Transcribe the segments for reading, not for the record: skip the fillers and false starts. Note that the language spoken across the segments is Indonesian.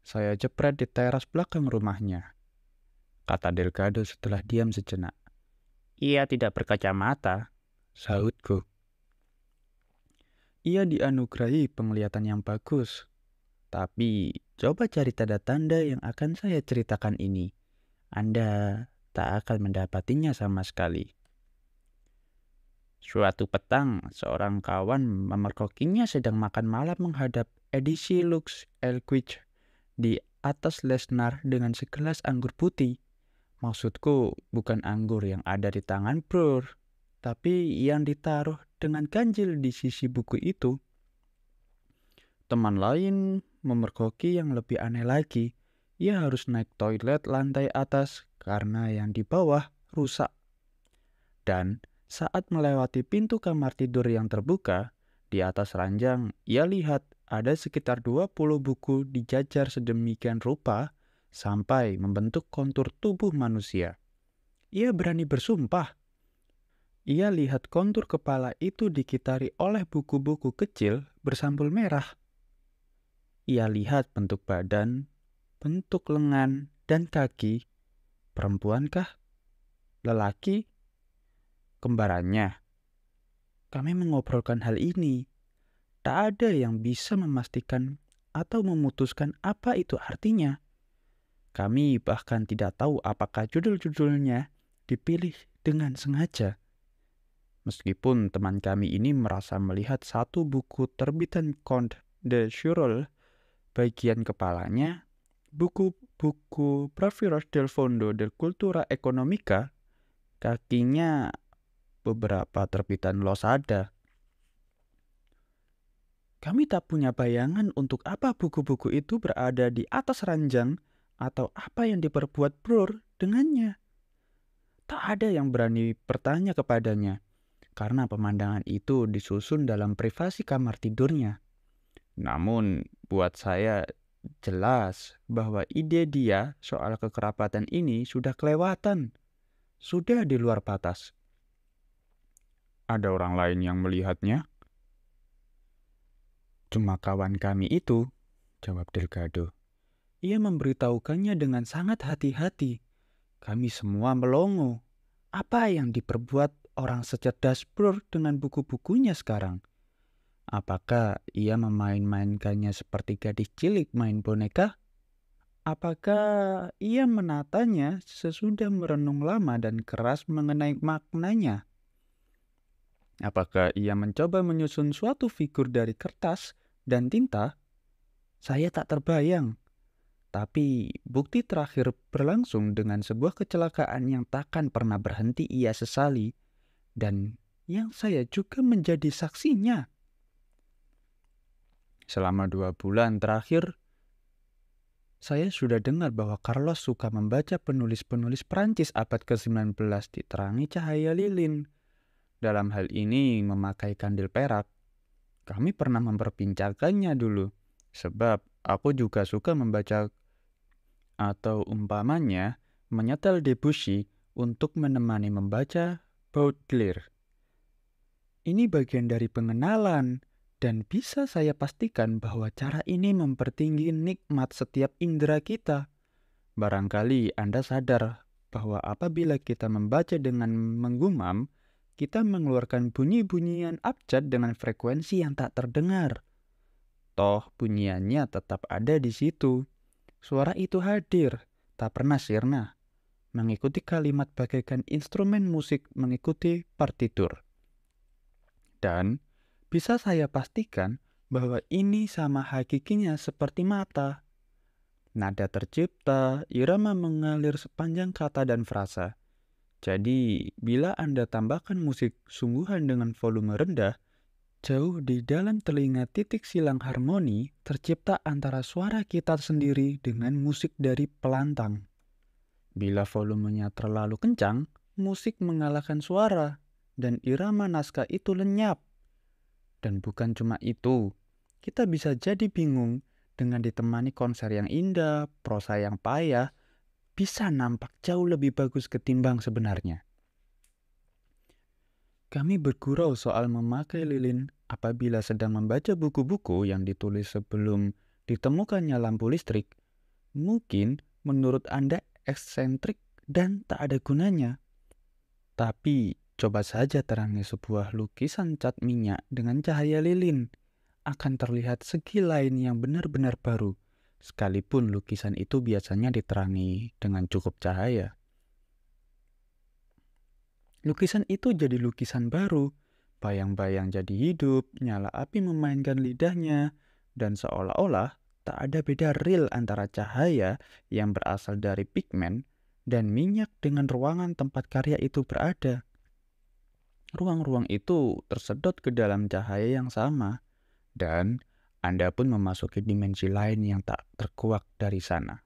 Saya jepret di teras belakang rumahnya, kata Delgado setelah diam sejenak. Ia tidak berkacamata, sahutku. Ia dianugerahi penglihatan yang bagus. Tapi coba cari tanda-tanda yang akan saya ceritakan ini. Anda tak akan mendapatinya sama sekali. Suatu petang, seorang kawan memergokinya sedang makan malam menghadap edisi Lux Elquich di atas Lesnar dengan segelas anggur putih. Maksudku bukan anggur yang ada di tangan Brur, tapi yang ditaruh dengan ganjil di sisi buku itu. Teman lain memergoki yang lebih aneh lagi. Ia harus naik toilet lantai atas karena yang di bawah rusak. Dan saat melewati pintu kamar tidur yang terbuka, di atas ranjang ia lihat ada sekitar 20 buku dijajar sedemikian rupa sampai membentuk kontur tubuh manusia. Ia berani bersumpah. Ia lihat kontur kepala itu dikitari oleh buku-buku kecil bersampul merah. Ia lihat bentuk badan, bentuk lengan, dan kaki. Perempuankah? Lelaki? Kembarannya? Kami mengobrolkan hal ini. Tak ada yang bisa memastikan atau memutuskan apa itu artinya. Kami bahkan tidak tahu apakah judul-judulnya dipilih dengan sengaja. Meskipun teman kami ini merasa melihat satu buku terbitan Comte de Churel, bagian kepalanya, buku-buku Praviros del Fondo del Cultura Economica, kakinya beberapa terbitan Losada. Kami tak punya bayangan untuk apa buku-buku itu berada di atas ranjang atau apa yang diperbuat Brur dengannya. Tak ada yang berani bertanya kepadanya, karena pemandangan itu disusun dalam privasi kamar tidurnya. Namun, buat saya jelas bahwa ide dia soal kekerabatan ini sudah kelewatan, sudah di luar batas. Ada orang lain yang melihatnya? Cuma kawan kami itu, jawab Delgado. Ia memberitahukannya dengan sangat hati-hati. Kami semua melongo. Apa yang diperbuat orang secerdas Brur dengan buku-bukunya sekarang? Apakah ia memain-mainkannya seperti gadis cilik main boneka? Apakah ia menatanya sesudah merenung lama dan keras mengenai maknanya? Apakah ia mencoba menyusun suatu figur dari kertas dan tinta? Saya tak terbayang. Tapi bukti terakhir berlangsung dengan sebuah kecelakaan yang takkan pernah berhenti ia sesali dan yang saya juga menjadi saksinya. Selama 2 bulan terakhir, saya sudah dengar bahwa Carlos suka membaca penulis-penulis Prancis abad ke-19 diterangi cahaya lilin. Dalam hal ini memakai kandil perak. Kami pernah memperbincangkannya dulu, sebab aku juga suka membaca atau umpamanya menyetel Debussy untuk menemani membaca Baudelaire. Ini bagian dari pengenalan, dan bisa saya pastikan bahwa cara ini mempertinggi nikmat setiap indera kita. Barangkali Anda sadar bahwa apabila kita membaca dengan menggumam, kita mengeluarkan bunyi-bunyian abjad dengan frekuensi yang tak terdengar. Toh bunyiannya tetap ada di situ. Suara itu hadir, tak pernah sirna, mengikuti kalimat bagaikan instrumen musik mengikuti partitur. Dan bisa saya pastikan bahwa ini sama hakikinya seperti mata. Nada tercipta, irama mengalir sepanjang kata dan frasa. Jadi, bila Anda tambahkan musik sungguhan dengan volume rendah, jauh di dalam telinga titik silang harmoni tercipta antara suara kita sendiri dengan musik dari pelantang. Bila volumenya terlalu kencang, musik mengalahkan suara, dan irama naskah itu lenyap. Dan bukan cuma itu, kita bisa jadi bingung dengan ditemani konser yang indah, prosa yang payah, bisa nampak jauh lebih bagus ketimbang sebenarnya. Kami bergurau soal memakai lilin apabila sedang membaca buku-buku yang ditulis sebelum ditemukannya lampu listrik. Mungkin menurut Anda eksentrik dan tak ada gunanya. Tapi coba saja terangi sebuah lukisan cat minyak dengan cahaya lilin. Akan terlihat segi lain yang benar-benar baru, sekalipun lukisan itu biasanya diterangi dengan cukup cahaya. Lukisan itu jadi lukisan baru, bayang-bayang jadi hidup, nyala api memainkan lidahnya, dan seolah-olah tak ada beda real antara cahaya yang berasal dari pigmen dan minyak dengan ruangan tempat karya itu berada. Ruang-ruang itu tersedot ke dalam cahaya yang sama, dan Anda pun memasuki dimensi lain yang tak terkuak dari sana.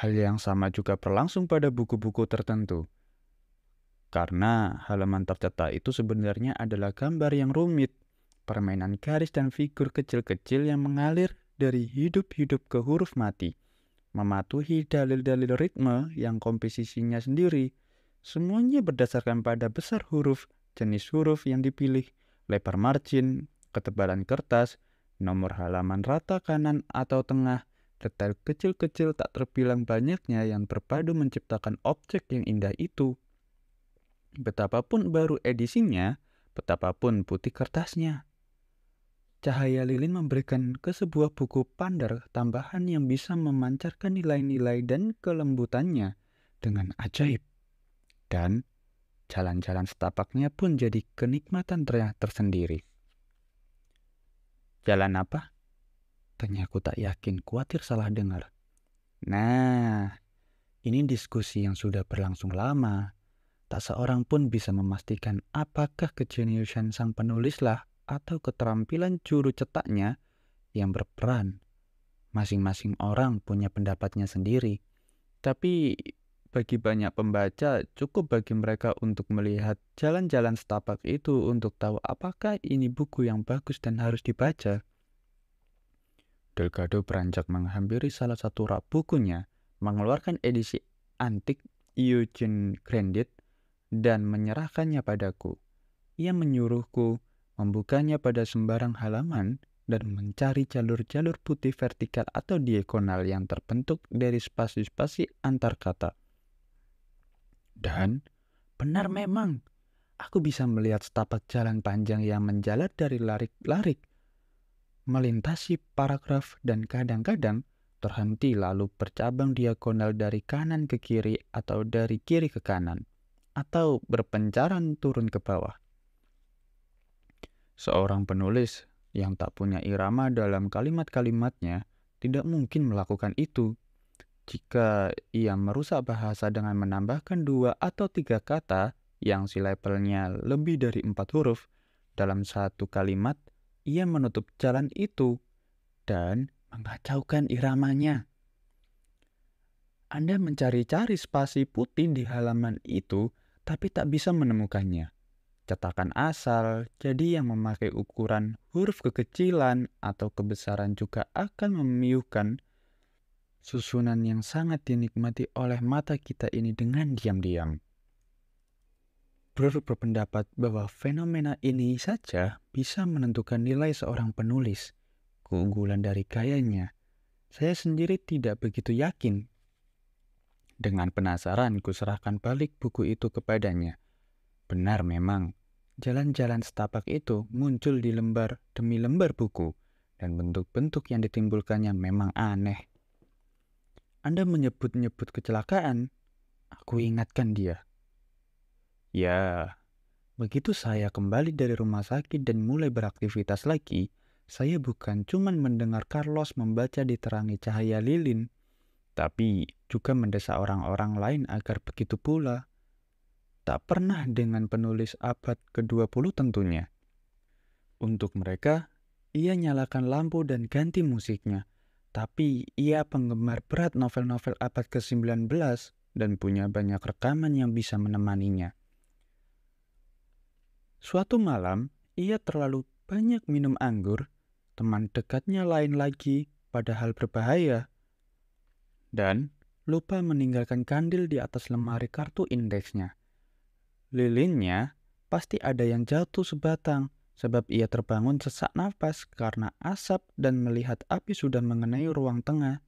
Hal yang sama juga berlangsung pada buku-buku tertentu. Karena halaman tercetak itu sebenarnya adalah gambar yang rumit, permainan garis dan figur kecil-kecil yang mengalir dari hidup-hidup ke huruf mati, mematuhi dalil-dalil ritme yang komposisinya sendiri. Semuanya berdasarkan pada besar huruf, jenis huruf yang dipilih, lebar margin, ketebalan kertas, nomor halaman rata kanan atau tengah, detail kecil-kecil tak terbilang banyaknya yang berpadu menciptakan objek yang indah itu. Betapapun baru edisinya, betapapun putih kertasnya. Cahaya lilin memberikan ke sebuah buku pandar tambahan yang bisa memancarkan nilai-nilai dan kelembutannya dengan ajaib. Dan jalan-jalan setapaknya pun jadi kenikmatan tersendiri. Jalan apa? Tanyaku tak yakin, khawatir salah dengar. Nah, ini diskusi yang sudah berlangsung lama. Tak seorang pun bisa memastikan apakah kejeniusan sang penulislah atau keterampilan juru cetaknya yang berperan. Masing-masing orang punya pendapatnya sendiri. Tapi bagi banyak pembaca, cukup bagi mereka untuk melihat jalan-jalan setapak itu untuk tahu apakah ini buku yang bagus dan harus dibaca. Delgado beranjak menghampiri salah satu rak bukunya, mengeluarkan edisi antik Eugene Grandit dan menyerahkannya padaku. Ia menyuruhku membukanya pada sembarang halaman dan mencari jalur-jalur putih vertikal atau diagonal yang terbentuk dari spasi-spasi antar kata. Dan benar memang, aku bisa melihat setapak jalan panjang yang menjalar dari larik-larik, melintasi paragraf dan kadang-kadang terhenti lalu bercabang diagonal dari kanan ke kiri atau dari kiri ke kanan, atau berpencaran turun ke bawah. Seorang penulis yang tak punya irama dalam kalimat-kalimatnya tidak mungkin melakukan itu. Jika ia merusak bahasa dengan menambahkan 2 atau 3 kata yang silabelnya lebih dari 4 huruf dalam satu kalimat, ia menutup jalan itu dan mengacaukan iramanya. Anda mencari-cari spasi putih di halaman itu, tapi tak bisa menemukannya. Cetakan asal, jadi yang memakai ukuran huruf kekecilan atau kebesaran juga akan memiuhkan susunan yang sangat dinikmati oleh mata kita ini dengan diam-diam. Brewer berpendapat bahwa fenomena ini saja bisa menentukan nilai seorang penulis, keunggulan dari gayanya. Saya sendiri tidak begitu yakin. Dengan penasaran, kuserahkan balik buku itu kepadanya. Benar memang, jalan-jalan setapak itu muncul di lembar demi lembar buku, dan bentuk-bentuk yang ditimbulkannya memang aneh. Anda menyebut-nyebut kecelakaan, aku ingatkan dia. Ya, begitu saya kembali dari rumah sakit dan mulai beraktivitas lagi, saya bukan cuma mendengar Carlos membaca diterangi cahaya lilin, tapi juga mendesak orang-orang lain agar begitu pula. Tak pernah dengan penulis abad ke-20 tentunya. Untuk mereka, ia nyalakan lampu dan ganti musiknya. Tapi ia penggemar berat novel-novel abad ke-19 dan punya banyak rekaman yang bisa menemaninya. Suatu malam, ia terlalu banyak minum anggur, teman dekatnya lain lagi, padahal berbahaya. Dan lupa meninggalkan kandil di atas lemari kartu indeksnya. Lilinnya pasti ada yang jatuh sebatang, sebab ia terbangun sesak nafas karena asap dan melihat api sudah mengenai ruang tengah.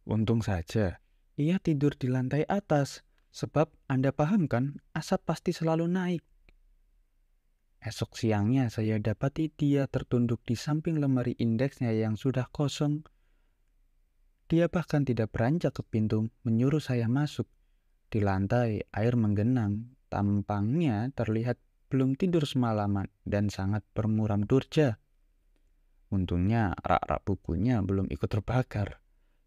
Untung saja ia tidur di lantai atas, sebab Anda paham kan, asap pasti selalu naik. Esok siangnya saya dapati dia tertunduk di samping lemari indeksnya yang sudah kosong. Dia bahkan tidak beranjak ke pintu menyuruh saya masuk. Di lantai, air menggenang. Tampangnya terlihat belum tidur semalaman dan sangat bermuram durja. Untungnya rak-rak bukunya belum ikut terbakar,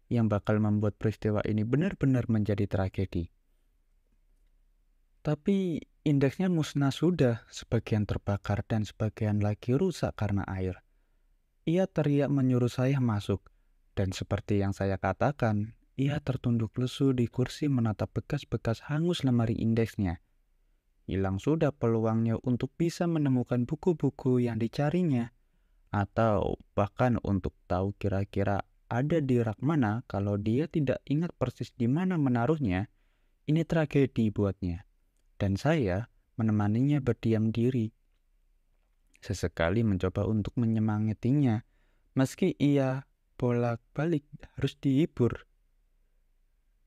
yang bakal membuat peristiwa ini benar-benar menjadi tragedi. Tapi indeksnya musnah sudah, sebagian terbakar dan sebagian lagi rusak karena air. Ia teriak menyuruh saya masuk, dan seperti yang saya katakan, ia tertunduk lesu di kursi menatap bekas-bekas hangus lemari indeksnya. Hilang sudah peluangnya untuk bisa menemukan buku-buku yang dicarinya, atau bahkan untuk tahu kira-kira ada di rak mana. Kalau dia tidak ingat persis di mana menaruhnya. Ini tragedi buatnya, dan saya menemaninya berdiam diri. Sesekali mencoba untuk menyemangatinya, meski ia bolak-balik harus dihibur.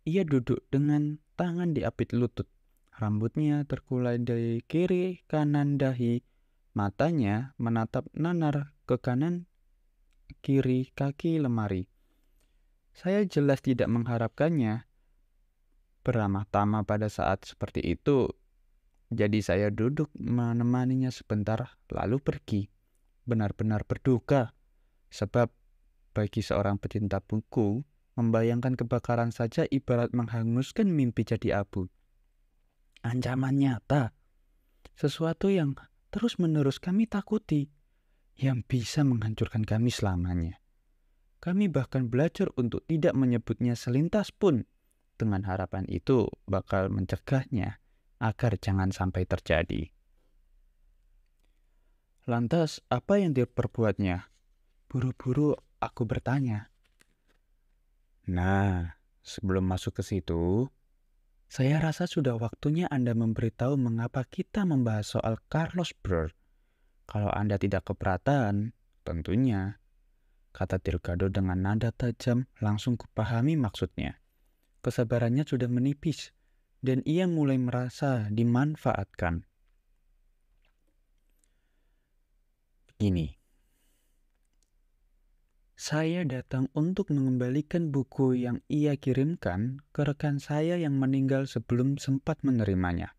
Ia duduk dengan tangan diapit lutut, rambutnya terkulai dari kiri kanan dahi, matanya menatap nanar ke kanan kiri kaki lemari. Saya jelas tidak mengharapkannya beramah tamah pada saat seperti itu, jadi saya duduk menemaninya sebentar lalu pergi. Benar-benar berduka, sebab bagi seorang pecinta buku, membayangkan kebakaran saja ibarat menghanguskan mimpi jadi abu. Ancaman nyata, sesuatu yang terus-menerus kami takuti, yang bisa menghancurkan kami selamanya. Kami bahkan belajar untuk tidak menyebutnya selintas pun, dengan harapan itu bakal mencegahnya agar jangan sampai terjadi. Lantas, apa yang diperbuatnya? Buru-buru aku bertanya. Nah, sebelum masuk ke situ, saya rasa sudah waktunya Anda memberitahu mengapa kita membahas soal Carlos Burr. Kalau Anda tidak keberatan, tentunya, kata Delgado dengan nada tajam. Langsung kupahami maksudnya. Kesabarannya sudah menipis, dan ia mulai merasa dimanfaatkan. Begini, saya datang untuk mengembalikan buku yang ia kirimkan ke rekan saya yang meninggal sebelum sempat menerimanya.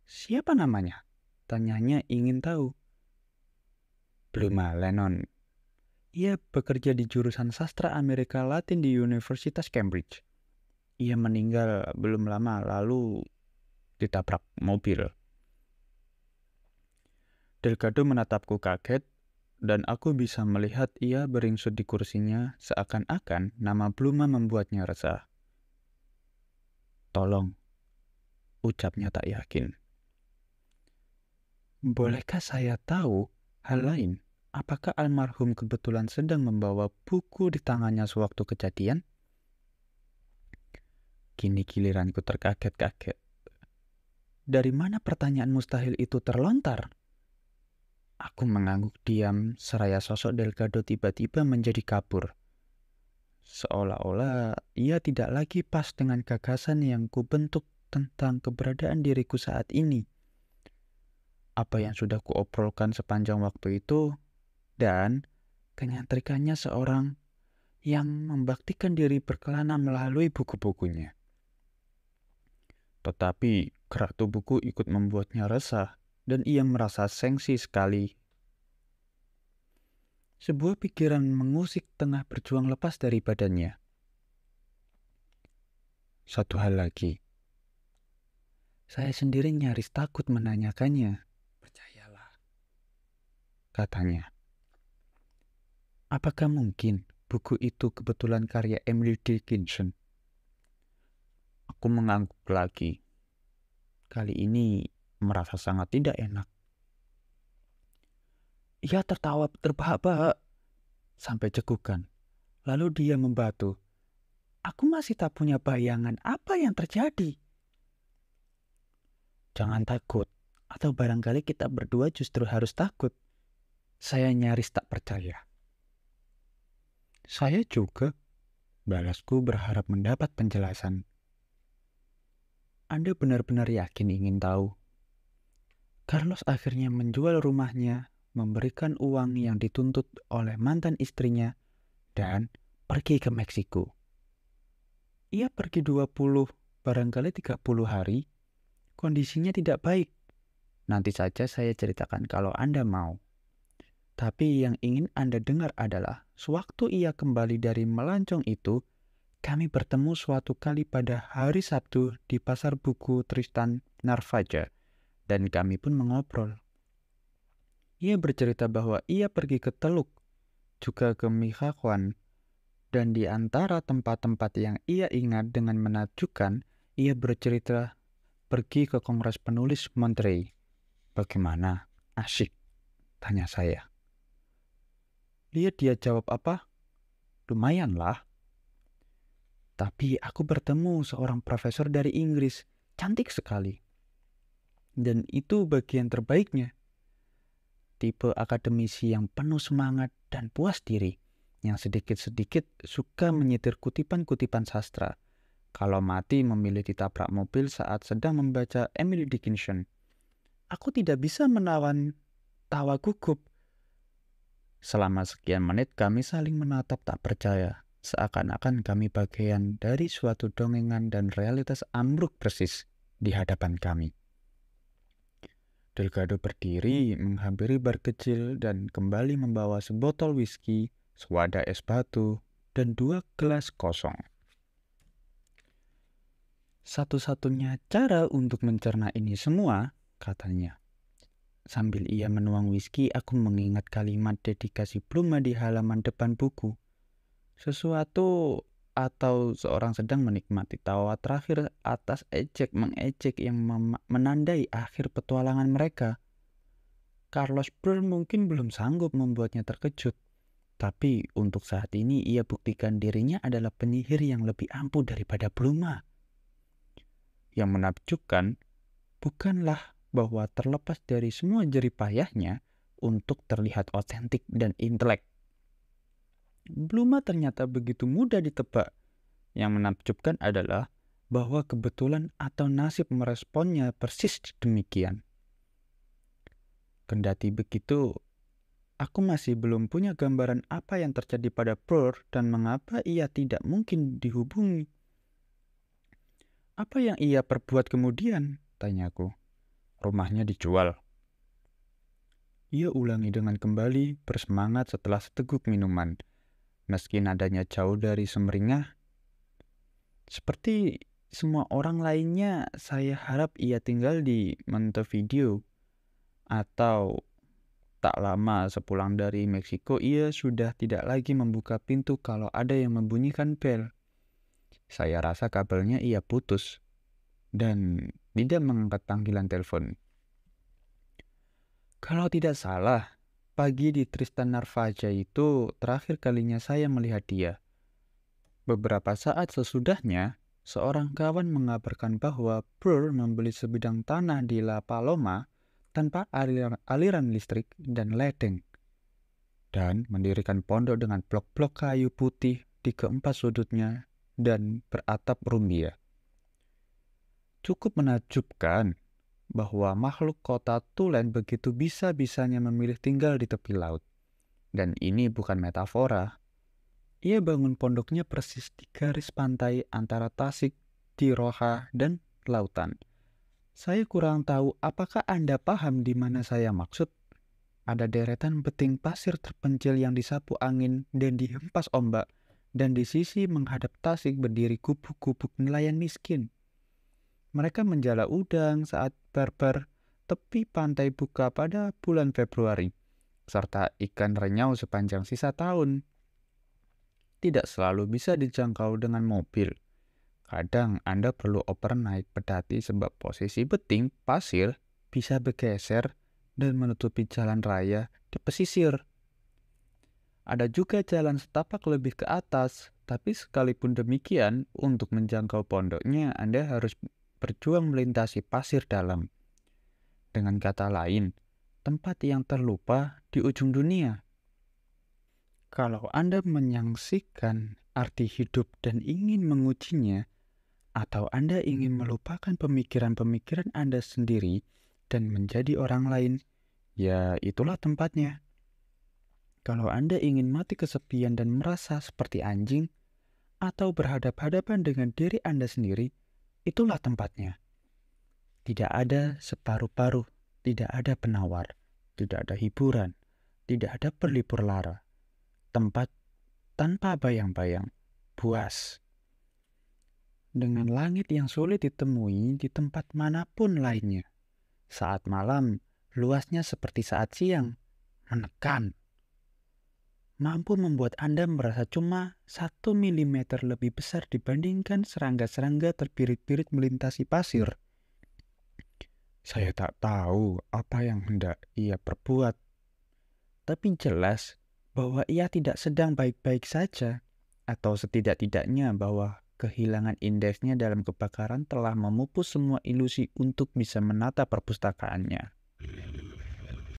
Siapa namanya? Tanyanya ingin tahu. Bluma Lennon. Ia bekerja di jurusan sastra Amerika Latin di Universitas Cambridge. Ia meninggal belum lama lalu ditabrak mobil. Delgado menatapku kaget, dan aku bisa melihat ia beringsut di kursinya seakan-akan nama Bluma membuatnya resah. Tolong, ucapnya tak yakin. Bolehkah saya tahu hal lain? Apakah almarhum kebetulan sedang membawa buku di tangannya sewaktu kejadian? Kini giliranku terkaget-kaget. Dari mana pertanyaan mustahil itu terlontar? Aku mengangguk diam, seraya sosok Delgado tiba-tiba menjadi kabur. Seolah-olah ia tidak lagi pas dengan gagasan yang kubentuk tentang keberadaan diriku saat ini. Apa yang sudah kuobrolkan sepanjang waktu itu, dan kenyantrikannya seorang yang membaktikan diri berkelana melalui buku-bukunya. Tetapi gerak tubuhku ikut membuatnya resah, dan ia merasa sengsi sekali. Sebuah pikiran mengusik tengah berjuang lepas dari badannya. Satu hal lagi. Saya sendiri nyaris takut menanyakannya. Percayalah, katanya. Apakah mungkin buku itu kebetulan karya Emily Dickinson? Aku mengangguk lagi. Kali ini merasa sangat tidak enak. Ia tertawa terbahak-bahak sampai cekukan. Lalu dia membatu. Aku masih tak punya bayangan apa yang terjadi. Jangan takut, atau barangkali kita berdua justru harus takut. Saya nyaris tak percaya. Saya juga, Balasku berharap mendapat penjelasan. Anda benar-benar yakin ingin tahu? Carlos akhirnya menjual rumahnya, memberikan uang yang dituntut oleh mantan istrinya, dan pergi ke Meksiko. Ia pergi 20, barangkali 30 hari. Kondisinya tidak baik. Nanti saja saya ceritakan kalau Anda mau. Tapi yang ingin Anda dengar adalah, sewaktu ia kembali dari melancong itu, kami bertemu suatu kali pada hari Sabtu di pasar buku Tristan Narvaja, dan kami pun mengobrol. Ia bercerita bahwa ia pergi ke Teluk, juga ke Michoacan, dan di antara tempat-tempat yang ia ingat dengan menakjubkan, ia bercerita pergi ke Kongres Penulis Monterey. Bagaimana? Asyik, tanya saya. Lihat dia jawab apa? Lumayanlah. Tapi aku bertemu seorang profesor dari Inggris, cantik sekali. Dan itu bagian terbaiknya. Tipe akademisi yang penuh semangat dan puas diri, yang sedikit-sedikit suka menyetir kutipan-kutipan sastra. Kalau mati memilih ditabrak mobil saat sedang membaca Emily Dickinson. Aku tidak bisa menawan tawa gugup. Selama sekian menit kami saling menatap tak percaya, seakan-akan kami bagian dari suatu dongengan dan realitas ambruk persis di hadapan kami. Delgado berdiri menghampiri bar kecil dan kembali membawa sebotol whisky, sewadah es batu, dan 2 gelas kosong. Satu-satunya cara untuk mencerna ini semua, katanya. Sambil ia menuang whisky, aku mengingat kalimat dedikasi Bluma di halaman depan buku. Sesuatu atau seorang sedang menikmati tawa terakhir atas ejek-mengejek yang menandai akhir petualangan mereka. Carlos Burr mungkin belum sanggup membuatnya terkejut, tapi untuk saat ini ia buktikan dirinya adalah penyihir yang lebih ampuh daripada Bluma. Yang menakjubkan bukanlah bahwa terlepas dari semua jerih payahnya untuk terlihat otentik dan intelek, Bluma ternyata begitu mudah ditebak. Yang menakjubkan adalah bahwa kebetulan atau nasib meresponnya persis demikian. Kendati begitu, aku masih belum punya gambaran apa yang terjadi pada Burr dan mengapa ia tidak mungkin dihubungi. Apa yang ia perbuat kemudian? Tanyaku. Rumahnya dijual. Ia ulangi dengan kembali, bersemangat setelah seteguk minuman. Meski nadanya jauh dari semeringah, seperti semua orang lainnya, saya harap ia tinggal di Montevideo. Atau tak lama sepulang dari Meksiko, ia sudah tidak lagi membuka pintu kalau ada yang membunyikan bel. Saya rasa kabelnya ia putus dan tidak mengangkat panggilan telepon. Kalau tidak salah, pagi di Tristan Narvaja itu terakhir kalinya saya melihat dia. Beberapa saat sesudahnya, seorang kawan mengabarkan bahwa Burr membeli sebidang tanah di La Paloma tanpa aliran listrik dan ledeng, dan mendirikan pondok dengan blok-blok kayu putih di keempat sudutnya dan beratap rumbia. Cukup menakjubkan bahwa makhluk kota Tulen begitu bisa-bisanya memilih tinggal di tepi laut. Dan ini bukan metafora. Ia bangun pondoknya persis di garis pantai antara Tasik, Tiroha, dan lautan. Saya kurang tahu apakah Anda paham di mana saya maksud. Ada deretan beting pasir terpencil yang disapu angin dan dihempas ombak, dan di sisi menghadap Tasik berdiri gubuk-gubuk nelayan miskin. Mereka menjala udang saat barbar tepi pantai buka pada bulan Februari, serta ikan renyau sepanjang sisa tahun. Tidak selalu bisa dijangkau dengan mobil. Kadang Anda perlu overnight pedati sebab posisi beting pasir bisa bergeser dan menutupi jalan raya di pesisir. Ada juga jalan setapak lebih ke atas, tapi sekalipun demikian, untuk menjangkau pondoknya Anda harus berjuang melintasi pasir dalam. Dengan kata lain, tempat yang terlupa di ujung dunia. Kalau Anda menyaksikan arti hidup dan ingin mengujinya, atau Anda ingin melupakan pemikiran-pemikiran Anda sendiri dan menjadi orang lain, ya itulah tempatnya. Kalau Anda ingin mati kesepian dan merasa seperti anjing, atau berhadapan-hadapan dengan diri Anda sendiri, itulah tempatnya. Tidak ada separuh-paruh, tidak ada penawar, tidak ada hiburan, tidak ada berlibur lara. Tempat tanpa bayang-bayang, puas. Dengan langit yang sulit ditemui di tempat manapun lainnya. Saat malam, luasnya seperti saat siang, menekan. Mampu membuat Anda merasa cuma 1 milimeter lebih besar dibandingkan serangga-serangga terpirit-pirit melintasi pasir. Saya tak tahu apa yang hendak ia perbuat, tapi jelas bahwa ia tidak sedang baik-baik saja, atau setidak-tidaknya bahwa kehilangan indeksnya dalam kebakaran telah memupus semua ilusi untuk bisa menata perpustakaannya.